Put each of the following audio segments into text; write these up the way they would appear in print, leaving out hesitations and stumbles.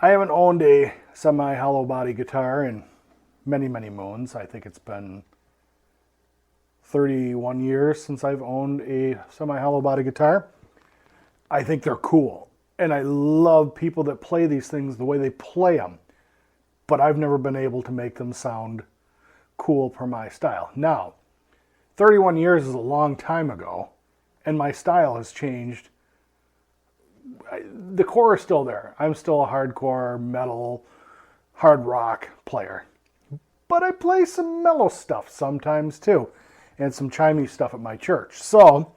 I haven't owned a semi-hollow body guitar in many, many moons. I think it's been 31 years since I've owned a semi-hollow body guitar. I think they're cool. And I love people that play these things the way they play them. But I've never been able to make them sound cool per my style. Now, 31 years is a long time ago, and my style has changed. The core is still there. I'm still a hardcore metal, hard rock player. But I play some mellow stuff sometimes too, and some chimey stuff at my church. So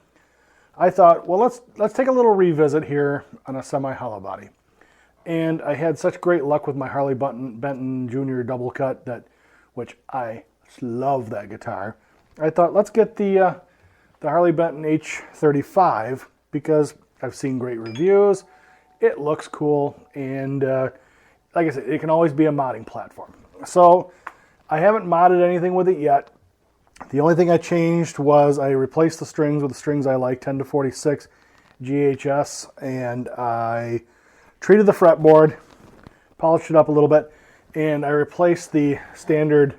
I thought, well, let's take a little revisit here on a semi-hollow body. And I had such great luck with my Harley Benton Jr. double cut, which I love that guitar. I thought, let's get the Harley Benton H35 because I've seen great reviews. It looks cool, and like I said, it can always be a modding platform. So I haven't modded anything with it yet. The only thing I changed was I replaced the strings with the strings I like, 10 to 46 GHS, and I treated the fretboard, polished it up a little bit, and I replaced the standard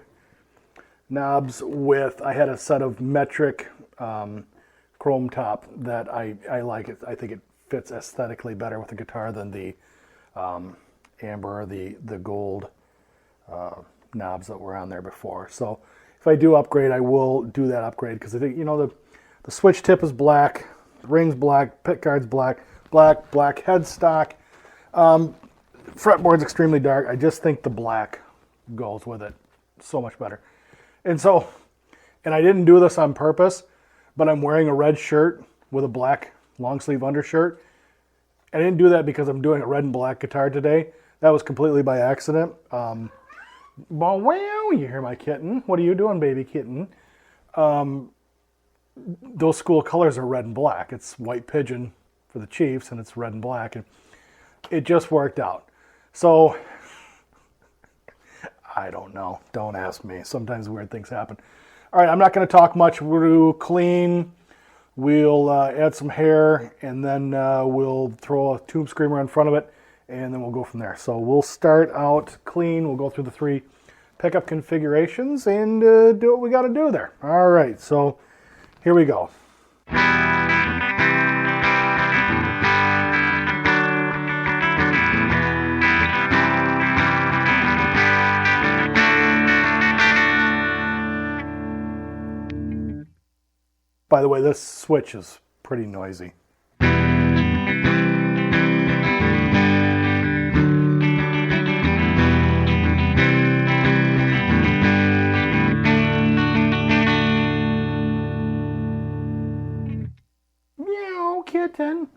knobs with, I had a set of metric chrome top that I like it. I think it fits aesthetically better with the guitar than the amber or the gold knobs that were on there before. So if I do upgrade, I will do that upgrade because I think, you know, the switch tip is black, the ring's black, pick guard's black headstock. Fretboard's extremely dark. I just think the black goes with it so much better. And I didn't do this on purpose, but I'm wearing a red shirt with a black long sleeve undershirt. I didn't do that because I'm doing a red and black guitar today. That was completely by accident. Well, you hear my kitten. What are you doing, baby kitten? Those school colors are red and black. It's white pigeon for the Chiefs, and it's red and black. And it just worked out. So, I don't know. Don't ask me. Sometimes weird things happen. All right, I'm not going to talk much. We'll clean. We'll add some hair, and then we'll throw a tube screamer in front of it, and then we'll go from there. So we'll start out clean. We'll go through the 3 pickup configurations and do what we got to do there. All right, so here we go. By the way, this switch is pretty noisy. Meow, kitten.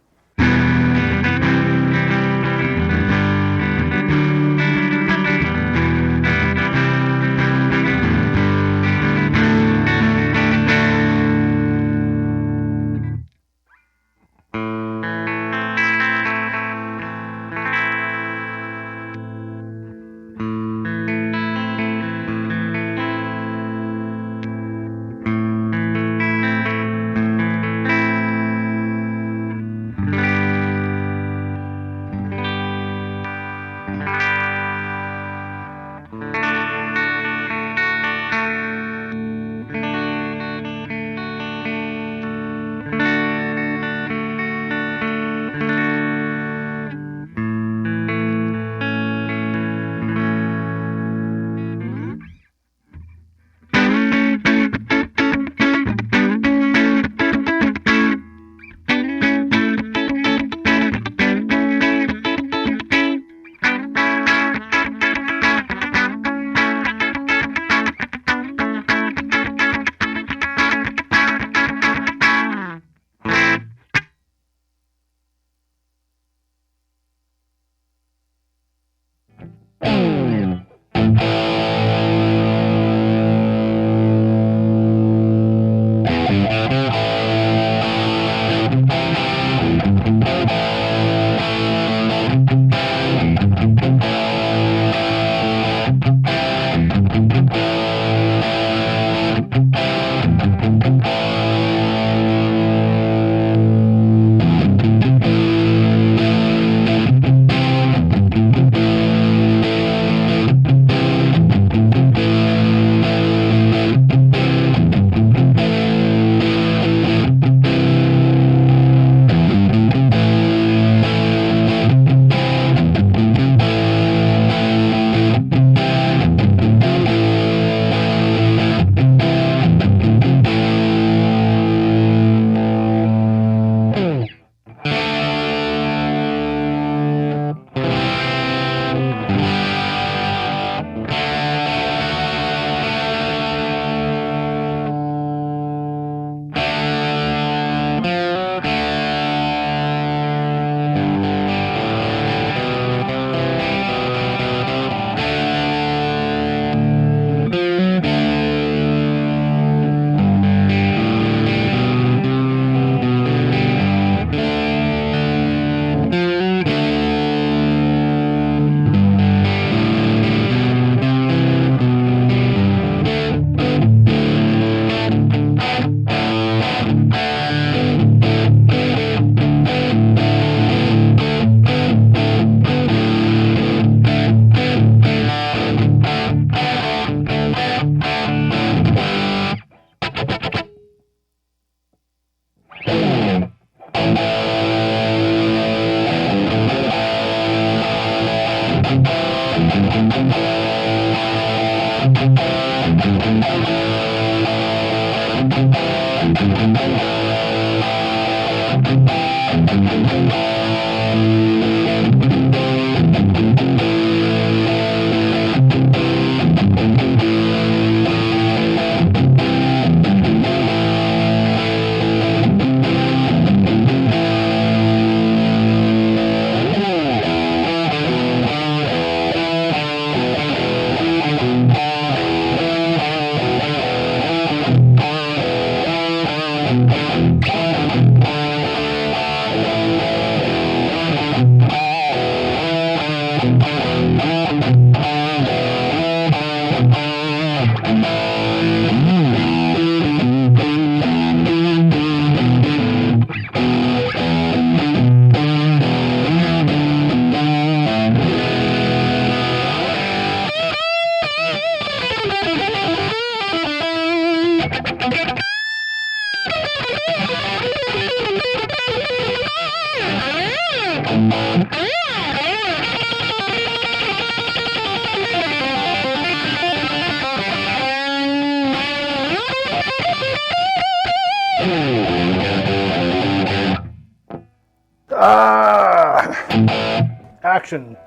Action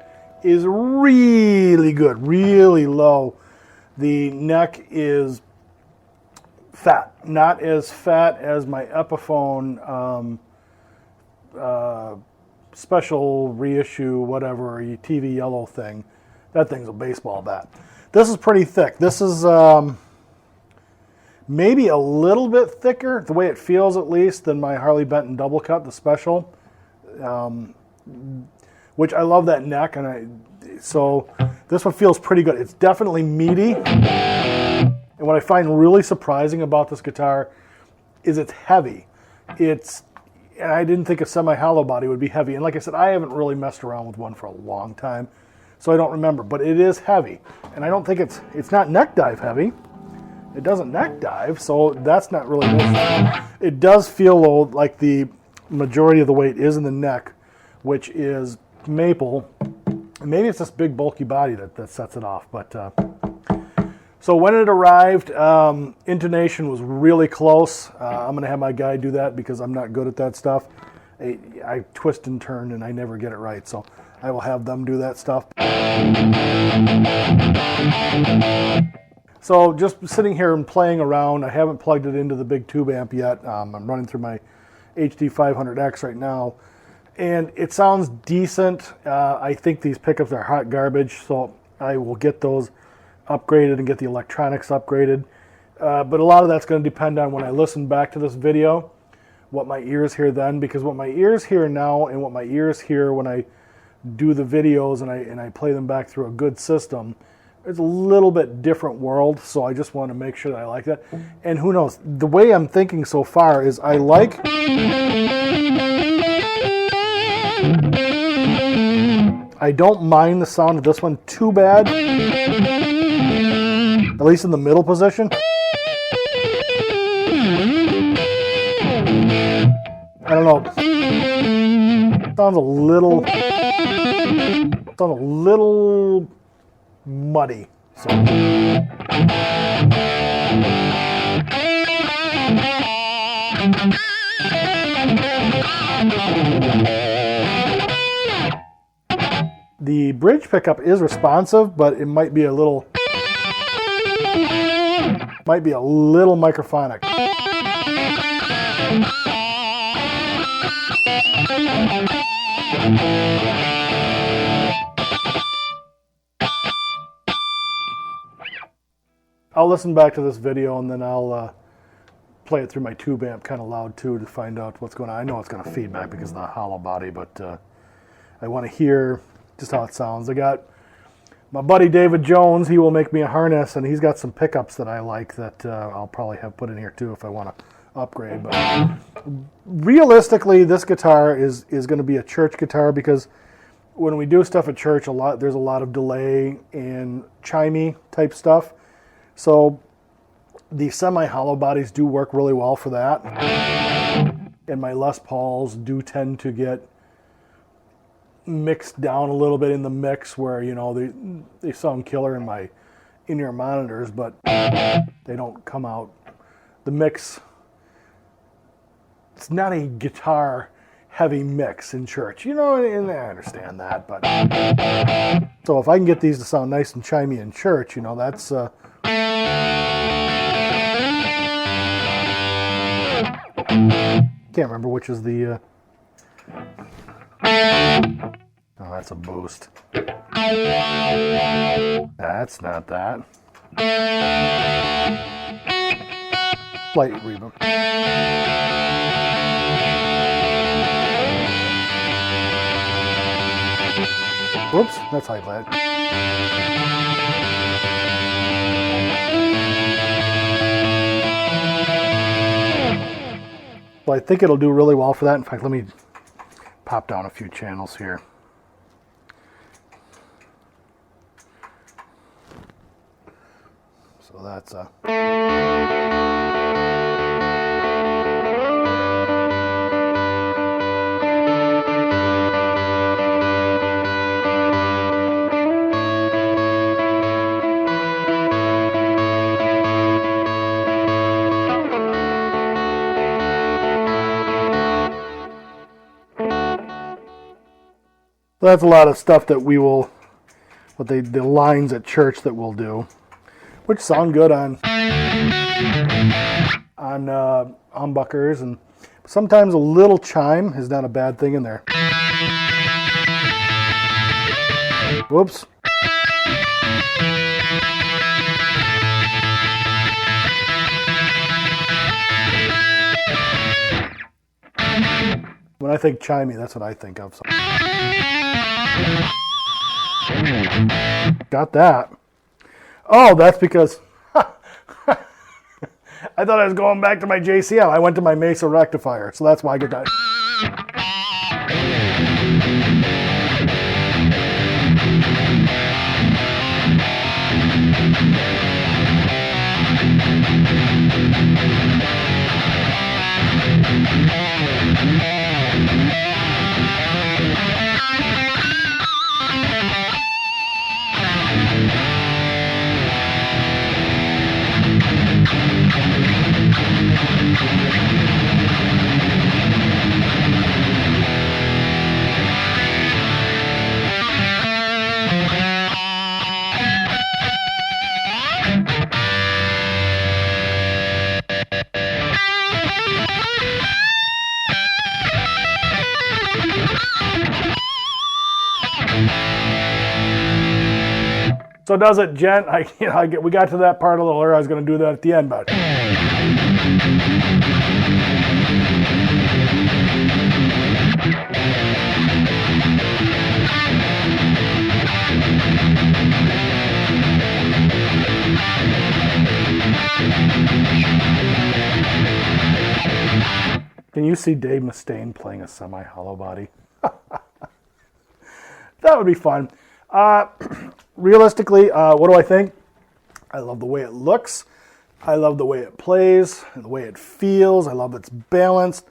is really good, really low. The neck is fat, not as fat as my Epiphone special reissue, whatever, TV yellow thing. That thing's a baseball bat. This is pretty thick. This is maybe a little bit thicker, the way it feels at least, than my Harley Benton double cut, the special. Which I love that neck, and so this one feels pretty good. It's definitely meaty, and what I find really surprising about this guitar is it's heavy. And I didn't think a semi-hollow body would be heavy, and like I said, I haven't really messed around with one for a long time, so I don't remember, but it is heavy, and I don't think it's not neck dive heavy. It doesn't neck dive, so that's not really this. It does feel like the majority of the weight is in the neck, which is maple. Maybe it's this big bulky body that sets it off. But so when it arrived, intonation was really close. I'm going to have my guy do that because I'm not good at that stuff. I twist and turn and I never get it right, so I will have them do that stuff. So just sitting here and playing around. I haven't plugged it into the big tube amp yet. I'm running through my HD500X right now, and it sounds decent. I think these pickups are hot garbage, so I will get those upgraded and get the electronics upgraded. But a lot of that's going to depend on when I listen back to this video, what my ears hear then, because what my ears hear now and what my ears hear when I do the videos and I play them back through a good system, it's a little bit different world, so I just want to make sure that I like that. And who knows, the way I'm thinking so far is I don't mind the sound of this one too bad, at least in the middle position. I don't know, it sounds a little muddy. So the bridge pickup is responsive, but it might be a little microphonic. I'll listen back to this video and then I'll play it through my tube amp kind of loud too to find out what's going on. I know it's going to feedback because of the hollow body, but I want to hear just how it sounds. I got my buddy David Jones. He will make me a harness, and he's got some pickups that I like that I'll probably have put in here too if I want to upgrade. But realistically, this guitar is going to be a church guitar because when we do stuff at church, there's a lot of delay and chimey type stuff. So the semi-hollow bodies do work really well for that. And my Les Pauls do tend to get mixed down a little bit in the mix where, you know, they sound killer in my in-ear monitors, but they don't come out. The mix, it's not a guitar heavy mix in church, you know, and I understand that, but so if I can get these to sound nice and chimey in church, you know, that's can't remember which is the oh, that's a boost. That's not that. Slight reverb. Whoops, that's hi-fi. Well, I think it'll do really well for that. In fact, let me pop down a few channels here. So that's that's a lot of stuff that we will, the lines at church that we'll do, which sound good on humbuckers, and sometimes a little chime is not a bad thing in there. Whoops. When I think chimey, that's what I think of. So. Got that. Oh, that's because I thought I was going back to my JCL. I went to my Mesa rectifier, so that's why I get that. So does it gent? We got to that part a little earlier. I was going to do that at the end, but can you see Dave Mustaine playing a semi-hollow body? That would be fun. Realistically, what do I think? I love the way it looks. I love the way it plays, the way it feels. I love it's balanced.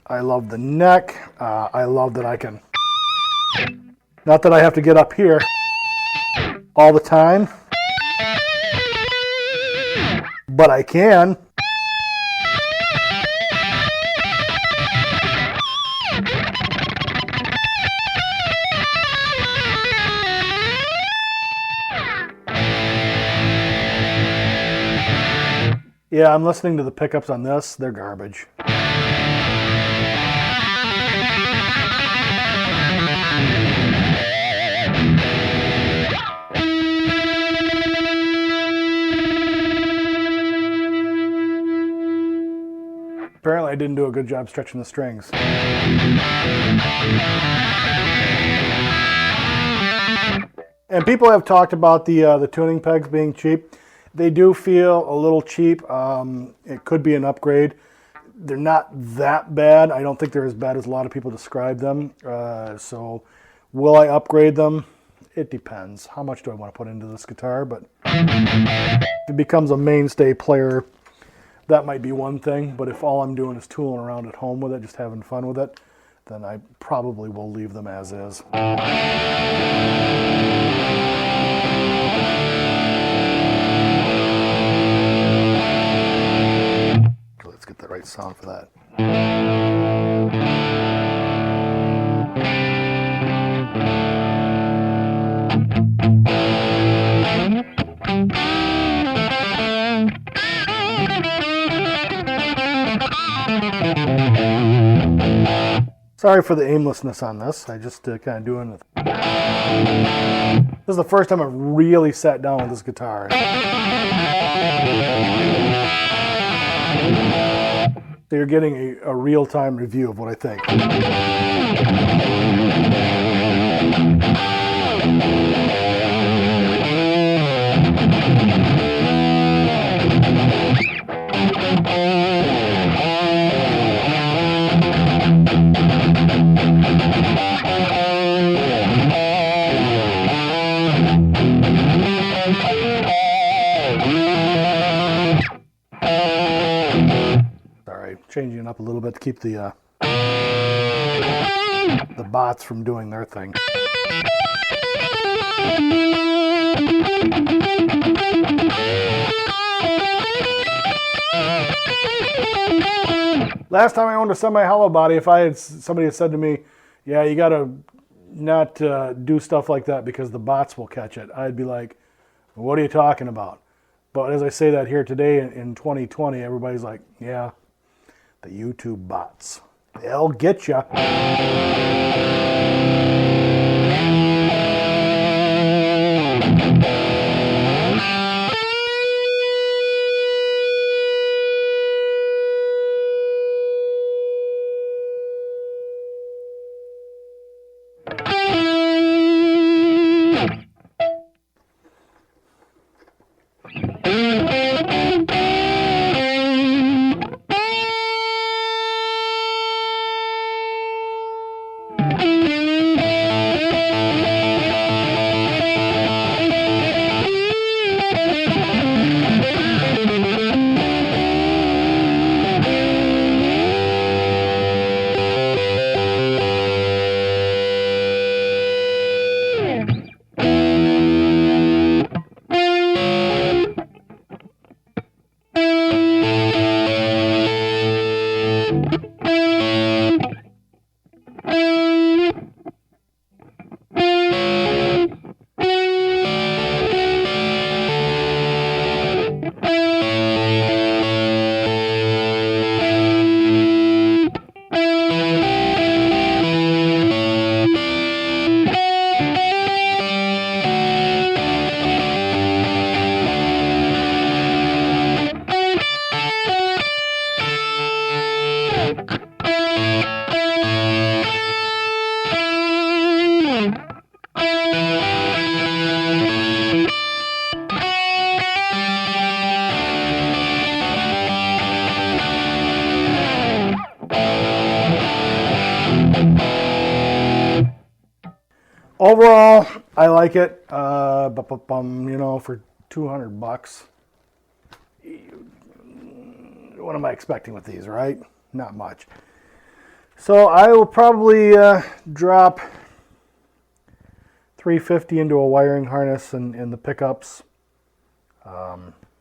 I love the neck. I love that I can, not that I have to get up here all the time, but I can. Yeah, I'm listening to the pickups on this. They're garbage. Apparently I didn't do a good job stretching the strings. And people have talked about the tuning pegs being cheap. They do feel a little cheap. It could be an upgrade. They're not that bad. I don't think they're as bad as a lot of people describe them. So will I upgrade them? It depends. How much do I want to put into this guitar? But if it becomes a mainstay player, that might be one thing. But if all I'm doing is tooling around at home with it, just having fun with it, then I probably will leave them as is. Let's get the right sound for that. Sorry for the aimlessness on this. I just kind of doing it. This is the first time I've really sat down with this guitar. So you're getting a real-time review of what I think. Changing it up a little bit to keep the bots from doing their thing. Last time I owned a semi-hollow body, if somebody had said to me, yeah, you got to not do stuff like that because the bots will catch it. I'd be like, what are you talking about? But as I say that here today in 2020, everybody's like, yeah, the YouTube bots. They'll get you. Overall, I like it. You know, for $200, what am I expecting with these, right? Not much. So I will probably drop $350 into a wiring harness and the pickups.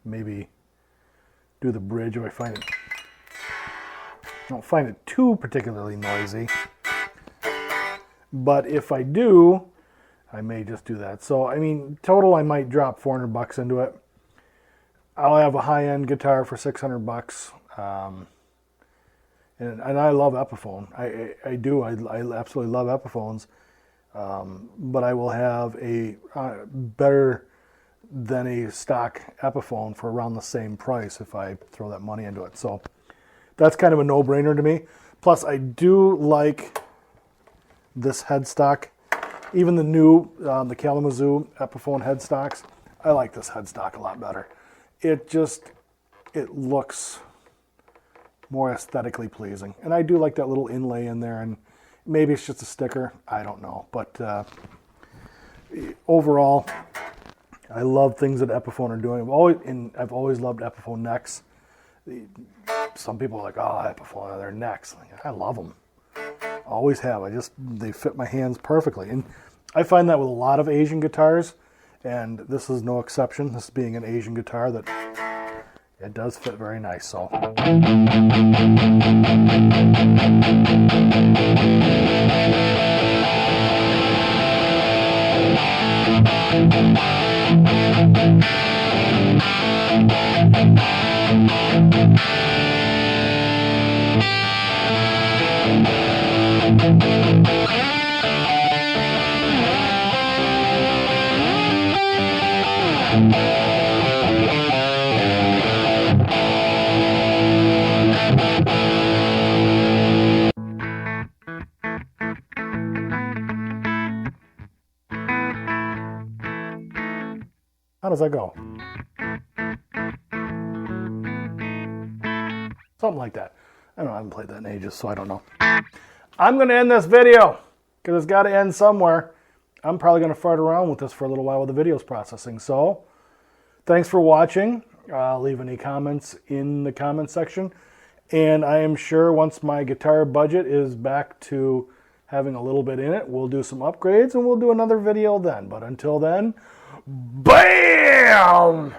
Maybe do the bridge if I don't find it too particularly noisy. But if I do, I may just do that. So, I mean, total I might drop $400 into it. I'll have a high-end guitar for $600. And I love Epiphone. I do. I absolutely love Epiphones. But I will have a better than a stock Epiphone for around the same price if I throw that money into it. So that's kind of a no-brainer to me. Plus, I do like this headstock. Even the new, the Kalamazoo Epiphone headstocks, I like this headstock a lot better. It looks more aesthetically pleasing. And I do like that little inlay in there, and maybe it's just a sticker, I don't know. But overall, I love things that Epiphone are doing. I've always loved Epiphone necks. Some people are like, oh, Epiphone, their necks. I love them. Always have. They fit my hands perfectly. And I find that with a lot of Asian guitars, and this is no exception, this being an Asian guitar, that it does fit very nice. So how does that go? Something like that. I don't know, I haven't played that in ages, so I don't know. I'm going to end this video because it's got to end somewhere. I'm probably going to fart around with this for a little while with the video's processing. So, thanks for watching. Leave any comments in the comment section. And I am sure once my guitar budget is back to having a little bit in it, we'll do some upgrades and we'll do another video then. But until then, BAM!